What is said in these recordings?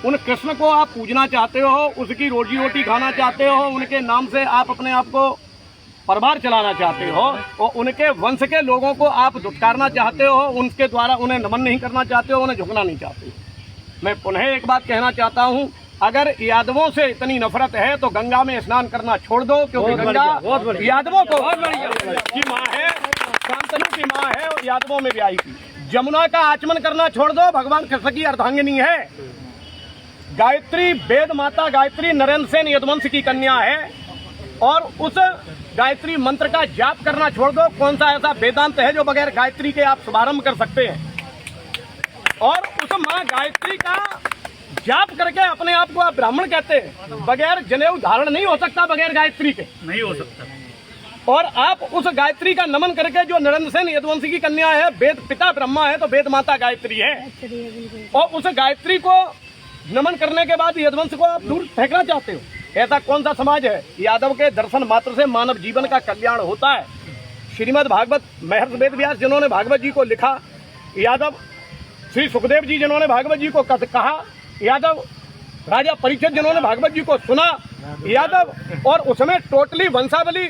उन कृष्ण को आप पूजना चाहते हो, उसकी रोजी रोटी खाना चाहते हो, उनके नाम से आप अपने आप को परिवार चलाना चाहते हो और उनके वंश के लोगों को आप दुत्कारना चाहते हो, उनके द्वारा उन्हें नमन नहीं करना चाहते हो, उन्हें झुकना नहीं चाहते हो। मैं पुनः एक बात कहना चाहता हूं, अगर यादवों से इतनी नफरत है तो गंगा में स्नान करना छोड़ दो, क्योंकि गंगा यादवों को की माँ है, शांतनु की माँ है और यादवों में ब्याही की। जमुना का आचमन करना छोड़ दो, भगवान कृष्ण की अर्धांगिनी है। गायत्री वेद माता गायत्री नरेंद्र सेन यदुवंश की कन्या है और उस गायत्री मंत्र का जाप करना छोड़ दो। कौन सा ऐसा वेदांत है जो बगैर गायत्री के आप शुभारंभ कर सकते हैं? और उस माँ गायत्री का जाप करके अपने आप को आप ब्राह्मण कहते हैं। बगैर जनेऊ धारण नहीं हो सकता, बगैर गायत्री के नहीं हो सकता। और आप उस गायत्री का नमन करके, जो नरेंद्र सेन यदुवंशी की कन्या है, वेद पिता ब्रह्मा है तो वेद माता गायत्री है, और उस गायत्री को नमन करने के बाद यदुवंश को आप दूर फेंकना चाहते हो। ऐसा कौन सा समाज है? यादव के दर्शन मात्र से मानव जीवन का कल्याण होता है। श्रीमद् भागवत महर्षि वेद व्यास जिन्होंने भागवत जी को लिखा, यादव श्री सुखदेव जी जिन्होंने भागवत जी को कहा, यादव राजा परीक्षित जिन्होंने भागवत जी को सुना, यादव, और उसमें टोटली वंशावली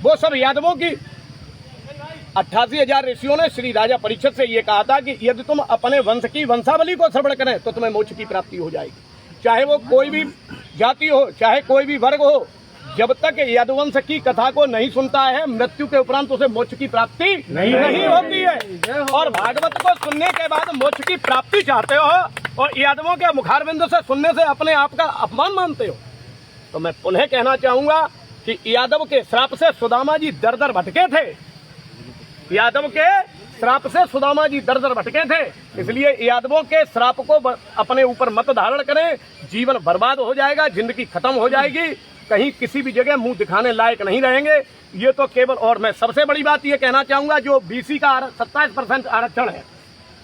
वो सब यादवों की। 88,000 ऋषियों ने श्री राजा परीक्षित से ये कहा था कि यदि तुम अपने वंश की वंशावली को श्रवण करें तो तुम्हें मोक्ष की प्राप्ति हो जाएगी। चाहे वो कोई भी जाति हो, चाहे कोई भी वर्ग हो, जब तक यदुवंश की कथा को नहीं सुनता है, मृत्यु के उपरांत उसे मोक्ष की प्राप्ति नहीं होती है। और भागवत को सुनने के बाद मोक्ष की प्राप्ति चाहते हो और यादवों के मुखारबिंद से सुनने से अपने आप का अपमान मानते हो। तो मैं पुनः कहना चाहूंगा कि यादव के श्राप से सुदामा जी दर दर भटके थे। यादव के श्राप से सुदामा जी दर दर भटके थे। इसलिए यादवों के श्राप को अपने ऊपर मत धारण करें, जीवन बर्बाद हो जाएगा, जिंदगी खत्म हो जाएगी, कहीं किसी भी जगह मुंह दिखाने लायक नहीं रहेंगे। ये तो केवल, और मैं सबसे बड़ी बात ये कहना चाहूंगा, जो बीसी का 27% आरक्षण है,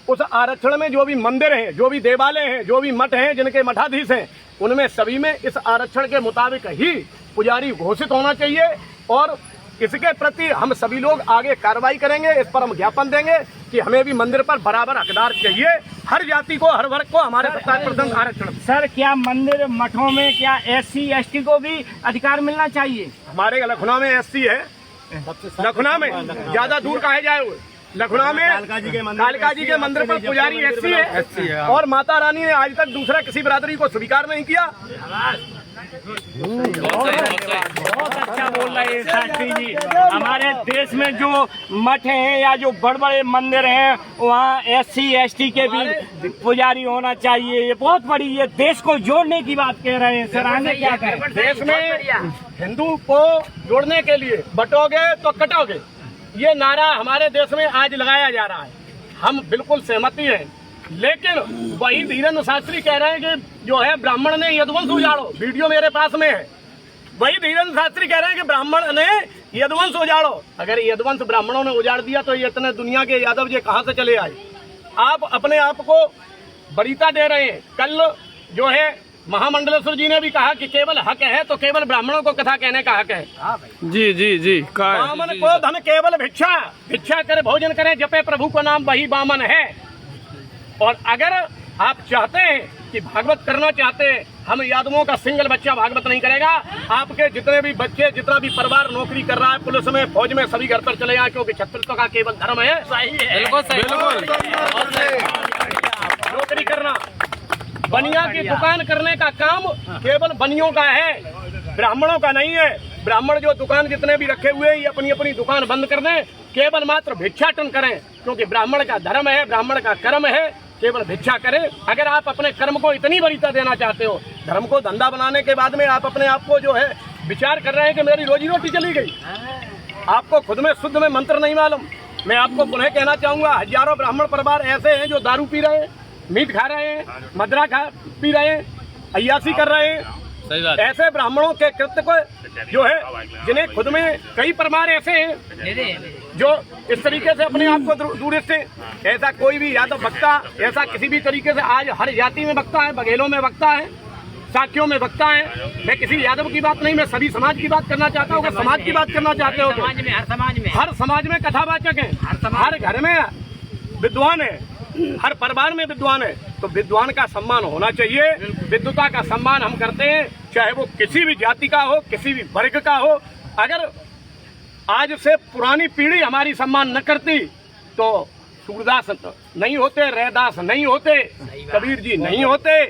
उस आरक्षण में जो भी मंदिर हैं, जो भी देवालय हैं, जो भी मठ हैं, जिनके मठाधीश हैं, उनमें सभी में इस आरक्षण के मुताबिक ही पुजारी घोषित होना चाहिए। और इसके प्रति हम सभी लोग आगे कार्रवाई करेंगे। इस पर हम ज्ञापन देंगे कि हमें भी मंदिर पर बराबर हकदार चाहिए, हर जाति को, हर वर्ग को हमारे 27% आरक्षण। सर, क्या मंदिर मठों में क्या SC ST को भी अधिकार मिलना चाहिए? हमारे लखनऊ में SC है, लखनऊ में ज्यादा दूर कहा जाए, लखनऊ में कालिका जी के मंदिर पर पुजारी SC है और माता रानी ने आज तक दूसरा किसी बिरादरी को स्वीकार नहीं किया। बहुत अच्छा बोल रहे हैं शास्त्री जी। हमारे देश में जो मठ हैं या जो बड़े बड़े मंदिर हैं, वहाँ SC ST के भी पुजारी होना चाहिए। ये बहुत बड़ी, ये देश को जोड़ने की बात कह रहे हैं सर। आगे क्या कहें? देश में हिंदू को जोड़ने के लिए बटोगे तो कटोगे, ये नारा हमारे देश में आज लगाया जा रहा है। हम बिल्कुल सहमति हैं, लेकिन वही धीरेन्द्र शास्त्री कह रहे हैं कि जो है ब्राह्मण ने यदुवंश उजाड़ो। वीडियो मेरे पास में है। वही धीरेन्द्र शास्त्री कह रहे हैं कि ब्राह्मण ने यदुवंश उजाड़ो। अगर यदुवंश ब्राह्मणों ने उजाड़ दिया तो ये इतने दुनिया के यादव जी कहाँ से चले आए? आप अपने आप को वरीयता दे रहे हैं। कल जो है महामंडलेश्वर जी ने भी कहा कि केवल हक है तो केवल ब्राह्मणों को कथा कहने का हक है। जी जी जी। बामन को धन केवल भिक्षा, भिक्षा करे भोजन करे, जपे प्रभु का नाम, वही बामन है। और अगर आप चाहते हैं कि भागवत करना चाहते हैं, हम यादवों का सिंगल बच्चा भागवत नहीं करेगा। आपके जितने भी बच्चे, जितना भी परिवार नौकरी कर रहा है, पुलिस में, फौज में, सभी घर पर चले आए, क्योंकि क्षत्रित्व का केवल धर्म है। सही है, बिल्कुल नौकरी करना, बनिया की दुकान करने का काम केवल बनियों का है, ब्राह्मणों का नहीं है। ब्राह्मण जो दुकान जितने भी रखे हुए हैं, ये अपनी अपनी दुकान बंद कर दें, केवल मात्र भिक्षाटन करें, क्योंकि ब्राह्मण का धर्म है, ब्राह्मण का कर्म है, केवल भिक्षा करें। अगर आप अपने कर्म को इतनी वरीयता देना चाहते हो, धर्म को धंधा बनाने के बाद में आप अपने आप को जो है विचार कर रहे हैं कि मेरी रोजी रोटी चली गई, आपको खुद में शुद्ध में मंत्र नहीं मालूम। मैं आपको पुनः कहना चाहूंगा, हजारों ब्राह्मण परिवार ऐसे हैं जो दारू पी रहे हैं, मीट खा रहे हैं, मदरा पी रहे हैं, अय्यासी कर रहे हैं। ऐसे ब्राह्मणों के कृत्य को जो है, जिन्हें खुद में कई परिवार ऐसे हैं जो इस तरीके से अपने आप को दूर से, ऐसा कोई भी यादव वक्ता ऐसा किसी भी तरीके से आज हर जाति में वक्ता है, बघेलों में वक्ता है, साखियों में वक्ता है। मैं किसी यादव की बात नहीं, मैं सभी समाज की बात करना चाहता हूँ। अगर समाज की बात करना चाहते हो, हर समाज में कथावाचक है, हर घर में विद्वान है, हर परिवार में विद्वान है, तो विद्वान का सम्मान होना चाहिए। विद्वता का सम्मान हम करते हैं, चाहे वो किसी भी जाति का हो, किसी भी वर्ग का हो। अगर आज से पुरानी पीढ़ी हमारी सम्मान न करती तो सूरदास नहीं होते, रैदास नहीं होते, कबीर जी नहीं होते।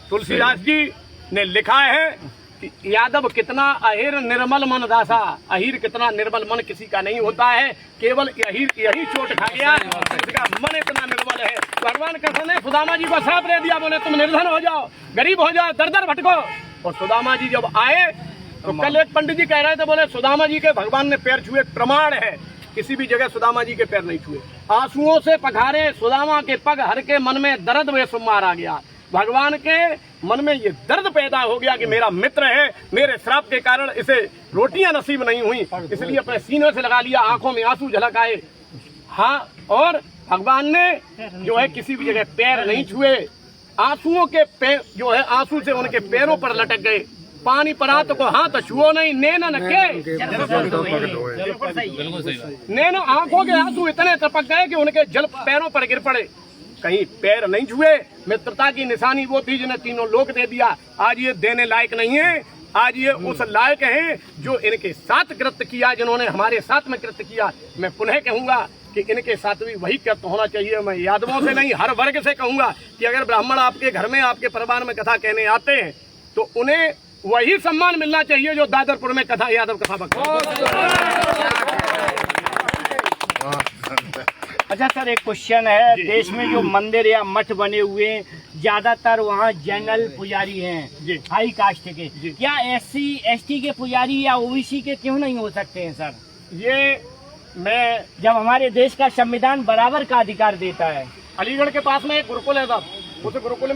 तुलसीदास जी ने लिखा है कि यादव कितना अहिर निर्मल मन दासा, अहिर कितना निर्मल मन किसी का नहीं होता है, केवल यही चोट खा गया इसका मन इतना निर्मल है। भगवान कृष्ण ने सुदामा जी को श्राप दे दिया, बोले तुम निर्धन हो जाओ, गरीब हो जाओ, दर दर भटको। और सुदामा जी जब आए तो कल एक पंडित जी कह रहे थे, बोले सुदामा जी के भगवान ने पैर छुए, प्रमाण है, किसी भी जगह सुदामा जी के पैर नहीं छुए। आंसुओं से पखारे सुदामा के पग, हर के मन में दर्द वे सुमार आ गया। भगवान के मन में ये दर्द पैदा हो गया कि मेरा मित्र है, मेरे श्राप के कारण इसे रोटियां नसीब नहीं हुई, इसलिए अपने सीने से लगा लिया, आंखों में आंसू झलक आए। हाँ, और भगवान ने जो है किसी भी जगह पैर नहीं छुए, आंसुओं के पैर जो है आंसू से उनके पैरों पर लटक गए। पानी परा तो को हाथ छुओ नहीं, नैन नके नैन, आंखों के आंसू इतने टपक गए कि उनके जल पैरों पर गिर पड़े। कहीं पैर नहीं छुए। मित्रता की निशानी वो थी जिन्हें तीनों लोक दे दिया, आज ये देने लायक नहीं है। आज ये उस लायक हैं जो इनके साथ कृत्य किया, जिन्होंने हमारे साथ में कृत्य किया। मैं पुनः कहूंगा कि इनके साथ भी वही कृत्य होना चाहिए। मैं यादवों से नहीं, हर वर्ग से कहूंगा कि अगर ब्राह्मण आपके घर में, आपके परिवार में कथा कहने आते हैं तो उन्हें वही सम्मान मिलना चाहिए जो दादरपुर में कथा यादव कथा अच्छा सर, एक क्वेश्चन है, देश में जो मंदिर या मठ बने हुए हैं ज्यादातर वहाँ जनरल पुजारी हैं, हाई कास्ट के, क्या SC ST के पुजारी या OBC के क्यों नहीं हो सकते हैं सर? ये मैं जब हमारे देश का संविधान बराबर का अधिकार देता है। अलीगढ़ के पास में एक गुरुकुल है साहब, उस गुरुकुल में